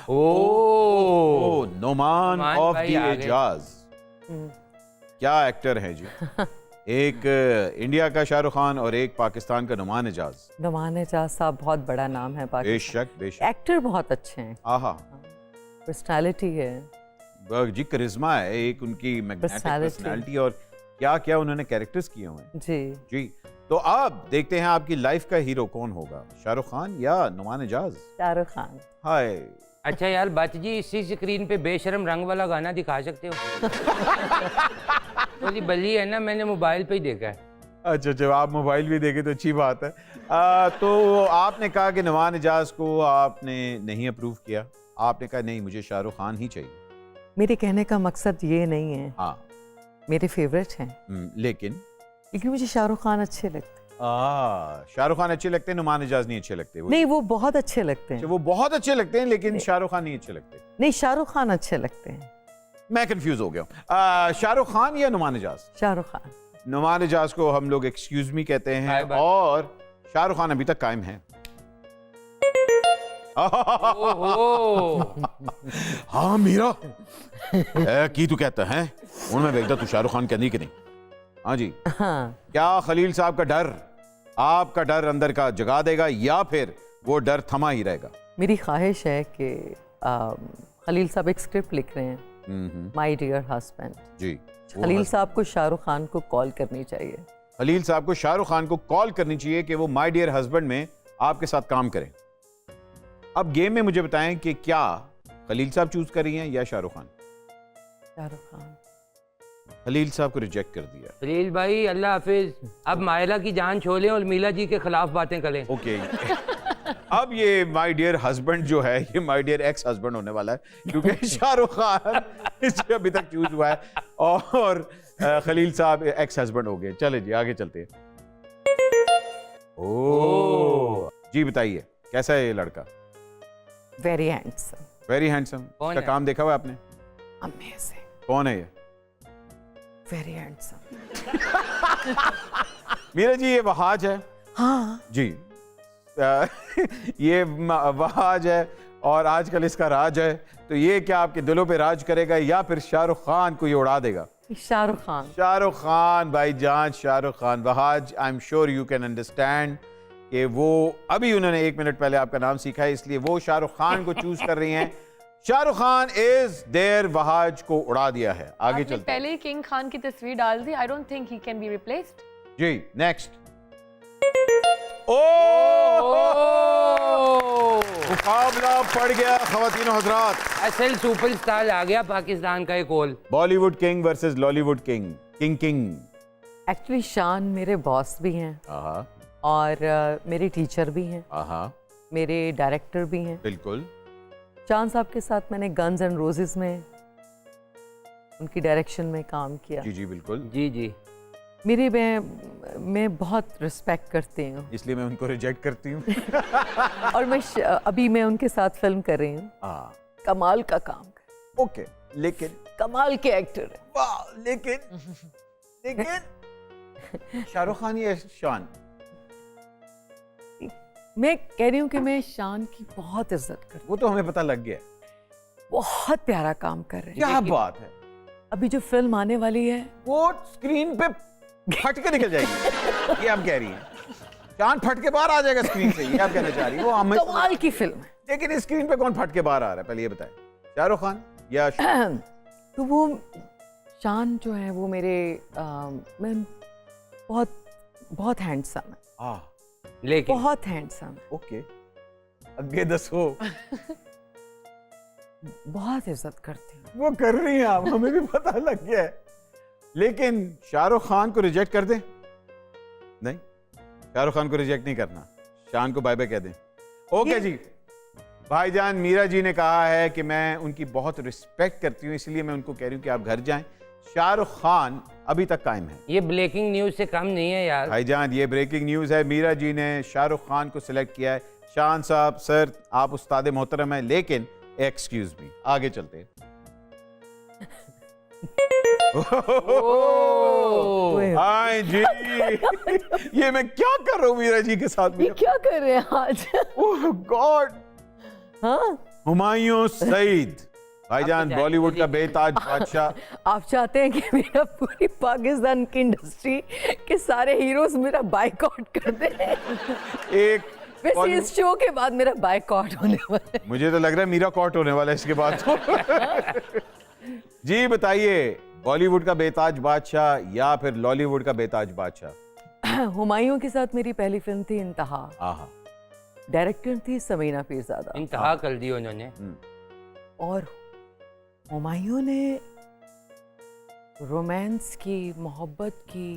ओ Noman of भाई the आ गए। एजाज, क्या एक्टर हैं जी। एक इंडिया का शाहरुख खान और एक पाकिस्तान का नुमान एजाज। नुमान एजाज साहब बहुत बड़ा नाम है पाकिस्तान। बेशक बेशक। एक्टर बहुत अच्छे हैं, आहा पर्सनालिटी है। जी, करिश्मा है एक उनकी, मैग्नेटिक Personality। पर्सनालिटी, और क्या क्या उन्होंने कैरेक्टर्स किए हुए हैं जी जी। तो अब देखते हैं आपकी लाइफ का हीरो कौन होगा, शाहरुख खान या नुमान एजाज। शाहरुख खान। हाय अच्छा यार बच जी, इसी स्क्रीन पे बेशरम रंग वाला गाना दिखा सकते हो? तो जी बल्ली है ना, मैंने मोबाइल पे ही देखा है। अच्छा अच्छा, आप मोबाइल भी देखे तो अच्छी बात है। तो आपने कहा कि नुमान एजाज को आपने नहीं अप्रूव किया, आपने कहा नहीं मुझे शाहरुख खान ही चाहिए। मेरे कहने का मकसद ये नहीं है, हाँ मेरे फेवरेट हैं, लेकिन मुझे शाहरुख खान अच्छे लगते हैं। शाहरुख खान अच्छे लगते हैं, नुमान एजाज नहीं अच्छे लगते। नहीं, वो बहुत अच्छे लगते हैं। वो बहुत अच्छे लगते हैं लेकिन शाहरुख खान नहीं अच्छे लगते। नहीं, शाहरुख खान अच्छे लगते हैं। मैं कंफ्यूज हो गया हूँ। शाहरुख खान या नुमान एजाज? शाहरुख खान। नुमान एजाज को हम लोग एक्सक्यूज मी कहते हैं बाय बाय। और शाहरुख खान अभी तक कायम है। ओहो हाँ मीरा की तू कहता है उनमें देखता तू शाहरुख खान कहनी कि नहीं। हाँ जी, हाँ, क्या खलील साहब का डर आपका डर अंदर का जगा देगा या फिर वो डर थमा ही रहेगा? मेरी ख्वाहिश है कि खलील साहब एक स्क्रिप्ट लिख रहे हैं, माय डियर हस्बैंड। जी, खलील साहब को शाहरुख खान को कॉल करनी चाहिए। खलील साहब को शाहरुख खान को कॉल करनी चाहिए कि वो माय डियर हस्बैंड में आपके साथ काम करें। अब गेम में मुझे बताएं कि क्या खलील साहब चूज कर रही हैं या शाहरुख खान? शाहरुख खान। खलील साहब को रिजेक्ट कर दिया। खलील भाई अल्लाह हाफिज, अब मायरा की जान छोड़ें और मीला जी के खिलाफ बातें करें। ओके अब ये माय डियर हस्बैंड जो है ये माय डियर एक्स हस्बैंड होने वाला है, क्योंकि शाहरुख खान इससे अभी तक चूज हुआ है और खलील साहब एक्स हस्बैंड हो गए। चले जी आगे चलते हैं। ओह जी, बताइए कैसा है ये लड़का? Very handsome. Very handsome. कौन इसका है? काम देखा हुआ आपने? अमेजिंग। कौन है ये? Very handsome. मीरा जी ये वहाज है। हाँ, जी ये वहाज है और आजकल इसका राज है, तो ये क्या आपके दिलों पे राज करेगा या फिर शाहरुख खान को ये उड़ा देगा? शाहरुख खान। शाहरुख खान भाईजान, Shahrukh Khan. Wahaj I am sure you can understand कि वो अभी उन्होंने 1 मिनट पहले आपका नाम सीखा है, इसलिए वो शाहरुख खान को चूज कर रही हैं। शाहरुख खान इज देयर, वहाज को उड़ा दिया है। आगे चलते हैं। पहले ही किंग खान की तस्वीर डाल दी। I don't think he can be replaced. जी नेक्स्ट। ओ मुकाबला पड़ गया ख़वातीनो हज़रात। असल सुपरस्टार आ गया पाकिस्तान का एक और। Bollywood king versus Lollywood king. King actually Shaan मेरे बॉस भी हैं आहा और मेरे टीचर भी हैं, आहा मेरे डायरेक्टर भी हैं। बिल्कुल। शान साहब के साथ मैंने गन्स एंड रोजेस में उनकी डायरेक्शन में काम किया। जी जी बिल्कुल। जी जी, मेरी मैं बहुत रिस्पेक्ट करती हूँ इसलिए मैं उनको रिजेक्ट करती हूँ। और अभी मैं उनके साथ फिल्म कर रही हूँ। कमाल का काम कर, ओके, लेकिन कमाल के एक्टर है। वाह, लेकिन शाहरुख खान या शान? मैं कह रही हूँ कि मैं शान की बहुत इज्जत करती वो तो हमें पता लग गया। हूँ, बहुत प्यारा काम कर रहे हैं। क्या बात है। अभी जो फिल्म आने वाली है वो स्क्रीन पे फट के निकल जाएगी, ये आप कह रही हैं। शान फट के बाहर आ जाएगा स्क्रीन से, ये आप कहना चाह रही हैं। वो हमें कमाल की फिल्म है। लेकिन इस स्क्रीन पे कौन फट के बाहर आ रहा है पहले ये बताएं, शाहरुख खान या शान? तो वो शान जो है वो मेरे मैं बहुत हैंडसम है, लेकिन बहुत हैंडसम है, ओके अगे दसो। बहुत इज्जत करती हूँ। वो कर रही हैं आप, हमें भी पता लग गया है। लेकिन शाहरुख खान को रिजेक्ट कर दें? नहीं, शाहरुख खान को रिजेक्ट नहीं करना, शान को बाय बाय कह दें। ओके जी, भाईजान मीरा जी ने कहा है कि मैं उनकी बहुत रिस्पेक्ट करती हूँ, इसलिए मैं उनको कह रही हूँ कि आप घर जाएं। शाहरुख खान अभी तक कायम है। ये ब्रेकिंग न्यूज से कम नहीं है यार। भाईजान ये ब्रेकिंग न्यूज़ है, मीरा जी ने शाहरुख खान को सिलेक्ट किया है। शान साहब सर आप उस्ताद मोहतरम हैं, लेकिन एक्सक्यूज मी, आगे चलते हैं। हाय जी, ये मैं क्या कर रहा हूँ मीरा जी के साथ में? ये क्या कर रहे हैं आज? ओह गॉड, हाँ, हुमायूं सईद भाईजान, जाने बॉलीवुड का दीजिए। बेताज बादशाह। आप चाहते हैं कि मेरा पूरी पाकिस्तान की इंडस्ट्री के सारे हीरोज मेरा बाइकआउट कर दें? एक वैसे बॉलीवुड- इस शो के बाद मेरा बाइकआउट होने वाला है। मुझे तो लग रहा है मीरा कॉट होने वाला है इसके बाद तो। जी बताइए, बॉलीवुड का बेताज बादशाह या फिर लॉलीवुड का बेताज बादशाह? हुमायूं के साथ मेरी पहली फिल्म थी इंतहा, आहा। डायरेक्टर थी समीना पीरजादा, इंतहा कर दी उन्होंने। और हुमायूं ने रोमांस की, मोहब्बत की,